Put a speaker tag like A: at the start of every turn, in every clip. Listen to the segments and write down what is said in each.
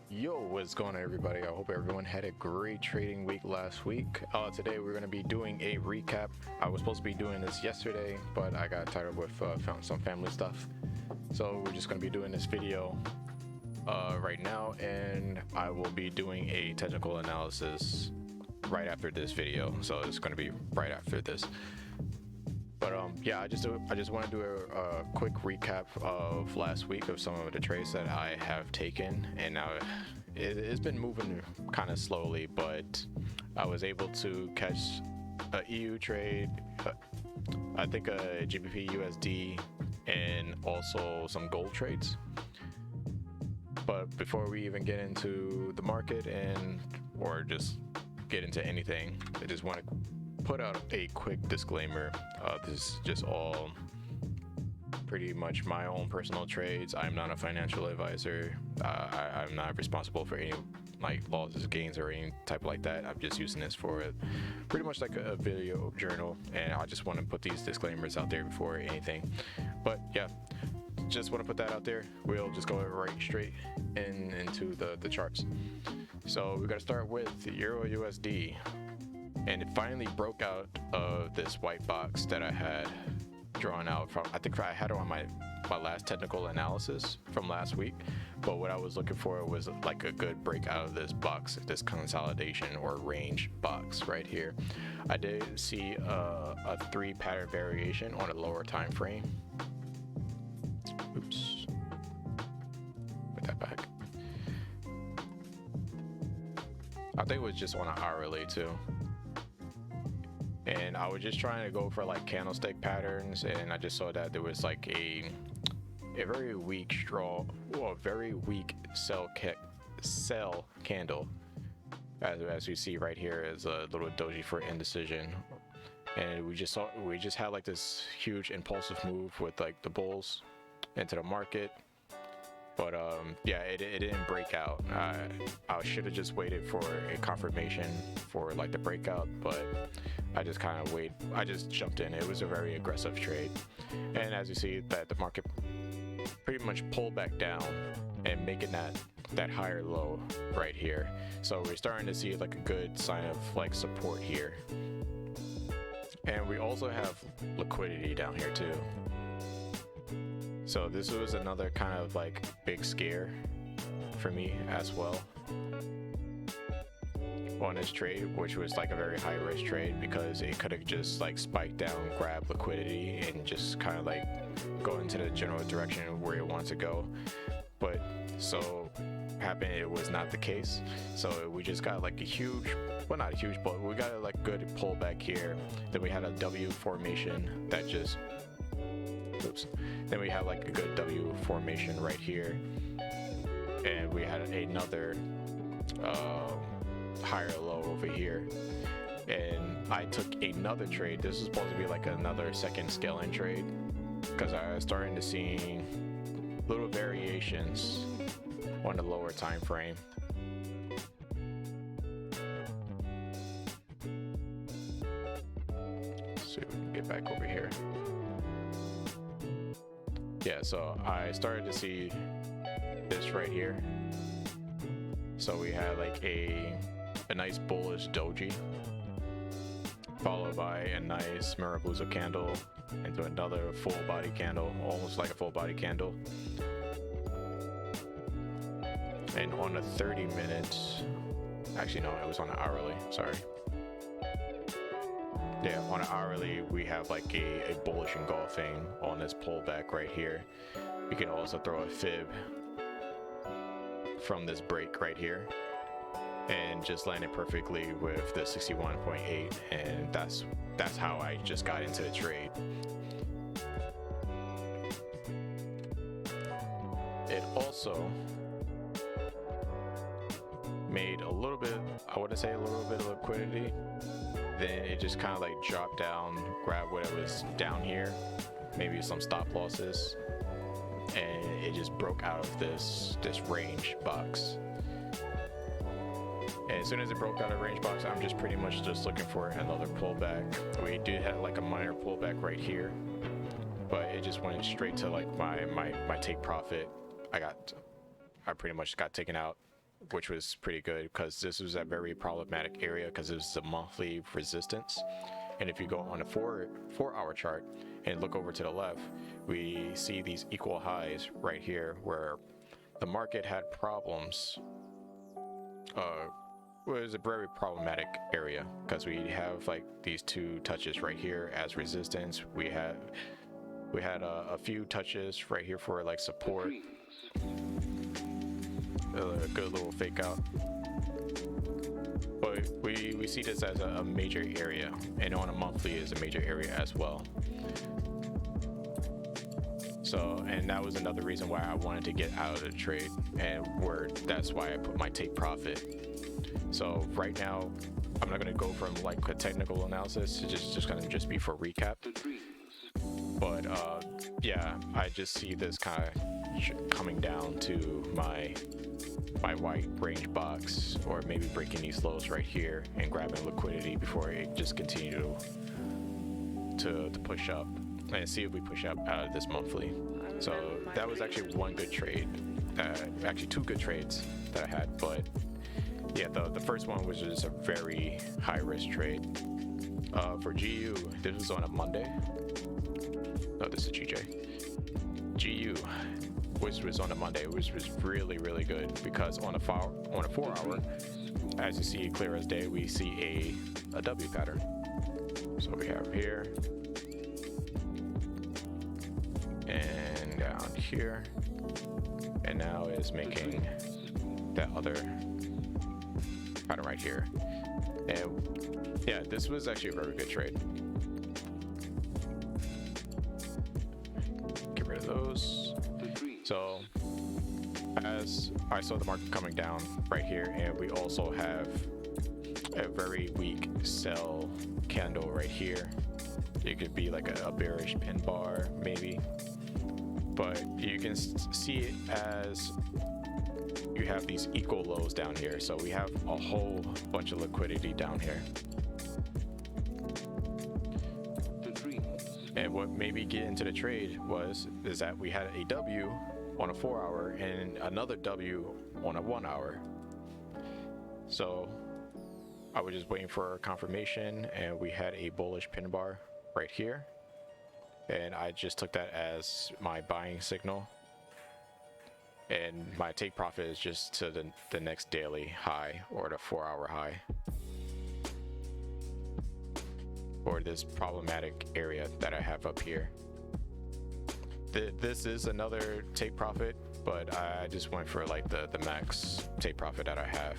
A: Yo, what's going on, everybody? I hope everyone had a great trading week last week. Today we're going to be doing a recap. I was supposed to be doing this yesterday, but I got tied up with some family stuff. So we're just going to be doing this video right now, and I will be doing a technical analysis right after this video. So it's going to be right after this. But yeah, I just want to do a quick recap of last week of some of the trades that I have taken, and now it's been moving kind of slowly, but I was able to catch a EU trade, I think a GBP USD, and also some gold trades. But before we even get into the market or just get into anything, I just want to put out a quick disclaimer. This is just all pretty much my own personal trades. I'm not a financial advisor. I'm not responsible for any losses, gains, or any type like that. I'm just using this for pretty much like a video journal, and I just want to put these disclaimers out there before anything. But yeah, just want to put that out there. We'll just go right straight into the charts. So we're gonna start with the Euro USD. And it finally broke out of this white box that I had drawn out from, I think I had it on my last technical analysis from last week. But what I was looking for was like a good break out of this box, this consolidation or range box right here. I did see a 3 pattern variation on a lower time frame. Oops. Put that back. I think it was just on an hourly too. And I was just trying to go for like candlestick patterns, and I just saw that there was like a very weak very weak sell candle, as we see right here is a little doji for indecision. And we just had like this huge impulsive move with like the bulls into the market. But yeah, it didn't break out. I should have just waited for a confirmation for like the breakout, but I just kind of I just jumped in. It was a very aggressive trade, and as you see, that the market pretty much pulled back down and making that higher low right here. So we're starting to see like a good sign of like support here, and we also have liquidity down here too. So this was another kind of like big scare for me as well on this trade, which was like a very high risk trade because it could have just like spiked down, grab liquidity, and just kind of like go into the general direction of where it wants to go. But so happened it was not the case. So we just got like a huge, well, not a huge, but we got a like good pullback here. Then we had a W formation that just then we had like a good W formation right here, and we had another higher low over here. And I took another trade. This is supposed to be like another second scaling trade because I was starting to see little variations on the lower time frame. Let's see if we can get back over here. Yeah, so I started to see this right here. So we had like a nice bullish doji, followed by a nice Marabuzo candle into another full body candle, almost like a full body candle. And on a 30 minutes, actually no, it was on an hourly, sorry. Yeah, on an hourly, we have like a bullish engulfing on this pullback right here. You can also throw a fib from this break right here and just land it perfectly with the 61.8, and that's how I just got into the trade. It also made a little bit, I wouldn't say a little bit of liquidity. Then it just kind of like dropped down, grabbed what it was down here, maybe some stop losses, and it just broke out of this range box. And as soon as it broke out of range box, I'm just pretty much just looking for another pullback. We did have like a minor pullback right here, but it just went straight to like my take profit. I pretty much got taken out which was pretty good because this was a very problematic area because it was a monthly resistance. And if you go on a 4 hour chart and look over to the left, we see these equal highs right here where the market had problems. It was a very problematic area because we have like these two touches right here as resistance. We had a few touches right here for like support. A good little fake out. But we see this as a major area, and on a monthly is a major area as well. So, and that was another reason why I wanted to get out of the trade, and that's why I put my take profit. So right now, I'm not gonna go from like a technical analysis to just gonna be for recap. But yeah, I just see this kind of coming down to my white range box, or maybe breaking these lows right here and grabbing liquidity before it just continue to push up, and see if we push up out of this monthly. So that was actually one good trade, actually two good trades that I had. But yeah, the first one was just a very high risk trade. For GU, this was on a Monday. No, this is GJ. GU, which was on a Monday, which was really good because on a 4 hour, as you see clear as day, we see a W pattern. So we have here and down here, and now it's making that other pattern right here. And yeah, this was actually a very good trade. Get rid of those. So as I saw the market coming down right here, and we also have a very weak sell candle right here. It could be like a bearish pin bar maybe, but you can see it as you have these equal lows down here. So we have a whole bunch of liquidity down here. And what made me get into the trade is that we had a W on a 4 hour and another W on a 1 hour. So I was just waiting for confirmation, and we had a bullish pin bar right here, and I just took that as my buying signal, and my take profit is just to the next daily high, or the 4 hour high, or this problematic area that I have up here. This is another take profit, but I just went for like the max take profit that I have.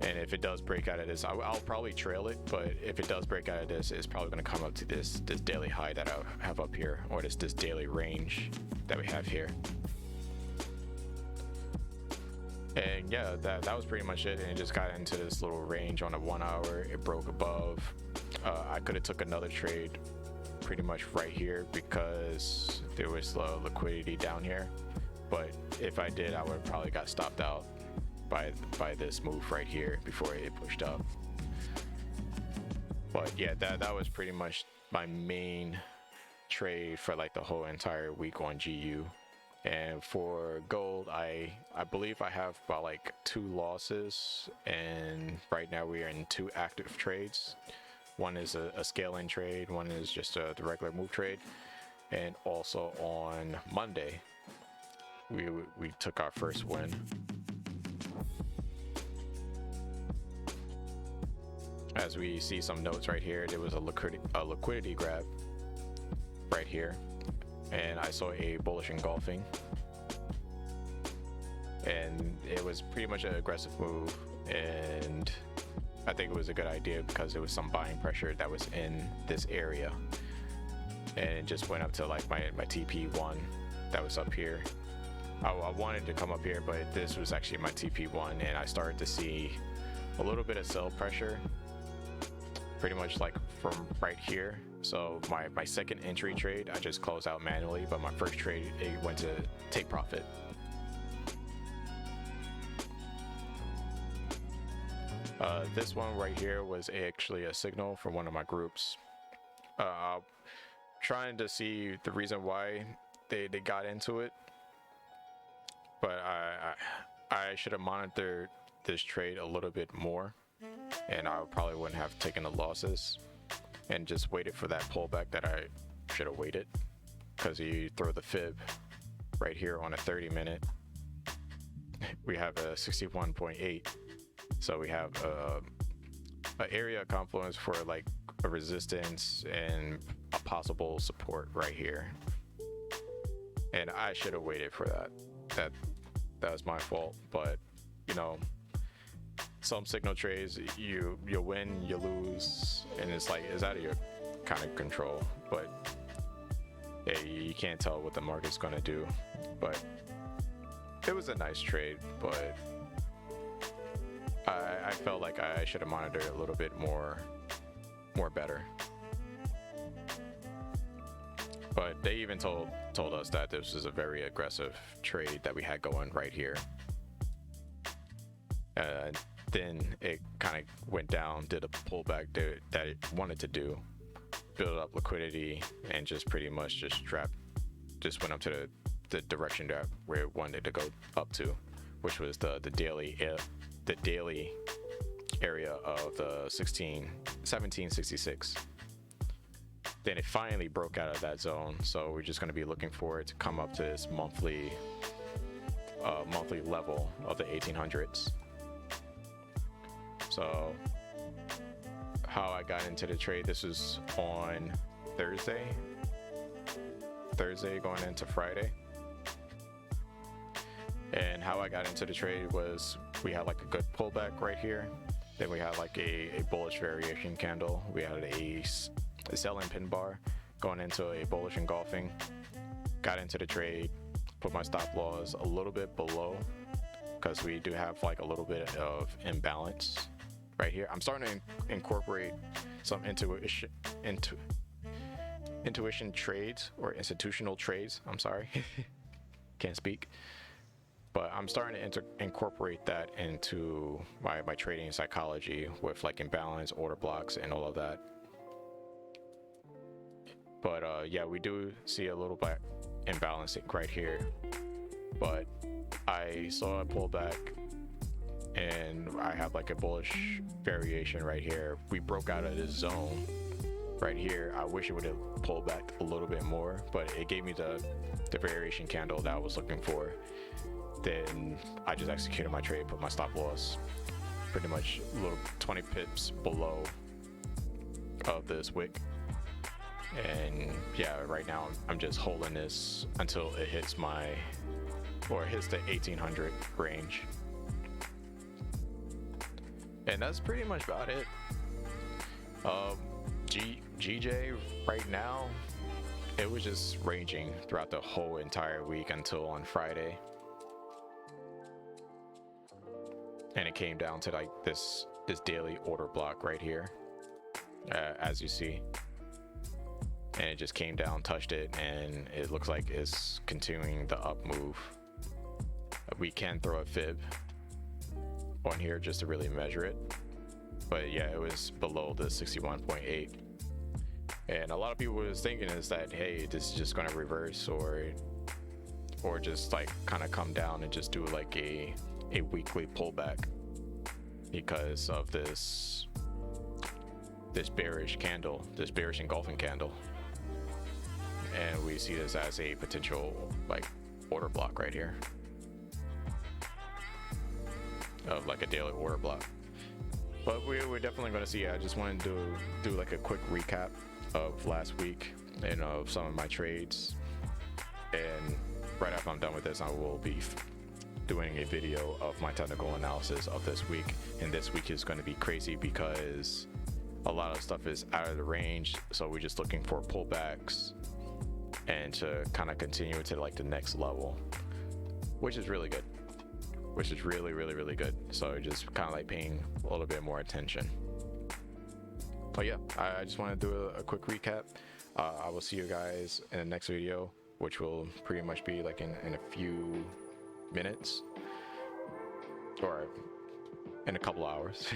A: And if it does break out of this, I'll probably trail it, but if it does break out of this, it's probably going to come up to this daily high that I have up here, or this daily range that we have here. And yeah, that was pretty much it, and it just got into this little range on a 1 hour. It broke above. I could have took another trade pretty much right here because there was liquidity down here, but if I did, I would have probably got stopped out by this move right here before it pushed up. But yeah, that was pretty much my main trade for like the whole entire week on GU. And for gold, I believe I have about like 2 losses, and right now we are in 2 active trades. One is a scale-in trade, one is just the regular move trade. And also on Monday, we took our first win. As we see some notes right here, there was a liquidity grab right here, and I saw a bullish engulfing, and it was pretty much an aggressive move, and I think it was a good idea because there was some buying pressure that was in this area, and it just went up to like my TP1 that was up here. I wanted to come up here, but this was actually my TP1, and I started to see a little bit of sell pressure pretty much like from right here. So my second entry trade, I just closed out manually, but my first trade, it went to take profit. This one right here was actually a signal from one of my groups, trying to see the reason why they got into it, but I should have monitored this trade a little bit more, and I probably wouldn't have taken the losses and just waited for that pullback that I should have waited, because you throw the fib right here on a 30-minute, we have a 61.8, so we have an area of confluence for like a resistance and a possible support right here, and I should have waited for that was my fault. But you know, some signal trades, you win, you lose, and it's like it's out of your kind of control. But yeah, you can't tell what the market's gonna do. But it was a nice trade, but I felt like I should have monitored a little bit more better. But they even told us that this was a very aggressive trade that we had going right here. Then it kind of went down, did a pullback that it wanted to do, build up liquidity, and just pretty much just went up to the direction that where it wanted to go up to, which was the daily area of the 1766. Then it finally broke out of that zone, so we're just going to be looking for it to come up to this monthly level of the 1800s. So how I got into the trade, this was on Thursday going into Friday. And how I got into the trade was we had like a good pullback right here. Then we had like a bullish variation candle. We had a sell-in pin bar going into a bullish engulfing. Got into the trade, put my stop loss a little bit below because we do have like a little bit of imbalance right here. I'm starting to incorporate some intuition trades or institutional trades. I'm sorry, can't speak. But I'm starting to incorporate that into my trading psychology with like imbalance, order blocks, and all of that. But yeah, we do see a little bit imbalancing right here. But I saw a pullback, and I have like a bullish variation right here. We broke out of this zone right here. I wish it would have pulled back a little bit more, but it gave me the variation candle that I was looking for. Then I just executed my trade, put my stop loss pretty much a little 20 pips below of this wick. And yeah, right now I'm just holding this until it hits the 1800 range. And that's pretty much about it. GJ right now, it was just ranging throughout the whole entire week until on Friday. And it came down to like this daily order block right here, as you see. And it just came down, touched it, and it looks like it's continuing the up move. We can throw a fib on here just to really measure it. But yeah, it was below the 61.8. And a lot of people was thinking is that, hey, this is just gonna reverse or just like kind of come down and just do like a weekly pullback because of this bearish candle, this bearish engulfing candle. And we see this as a potential like order block right here of like a daily order block. But we're definitely going to see. I just wanted to do like a quick recap of last week and of some of my trades. And right after I'm done with this, I will be doing a video of my technical analysis of this week. And this week is going to be crazy because a lot of stuff is out of the range. So we're just looking for pullbacks and to kind of continue to like the next level, which is really good, which is really, really, really good. So just kind of like paying a little bit more attention. But yeah, I just want to do a quick recap. I will see you guys in the next video, which will pretty much be like in a few minutes or in a couple hours.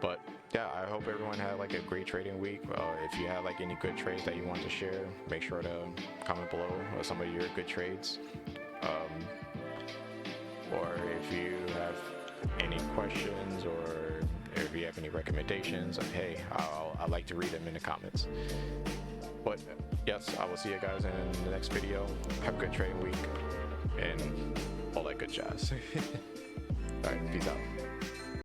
A: But yeah, I hope everyone had like a great trading week. If you have like any good trades that you want to share, make sure to comment below some of your good trades. if you have any questions or if you have any recommendations, hey, I'd like to read them in the comments. But yes, I will see you guys in the next video. Have a good trading week and all that good jazz. All right, peace out.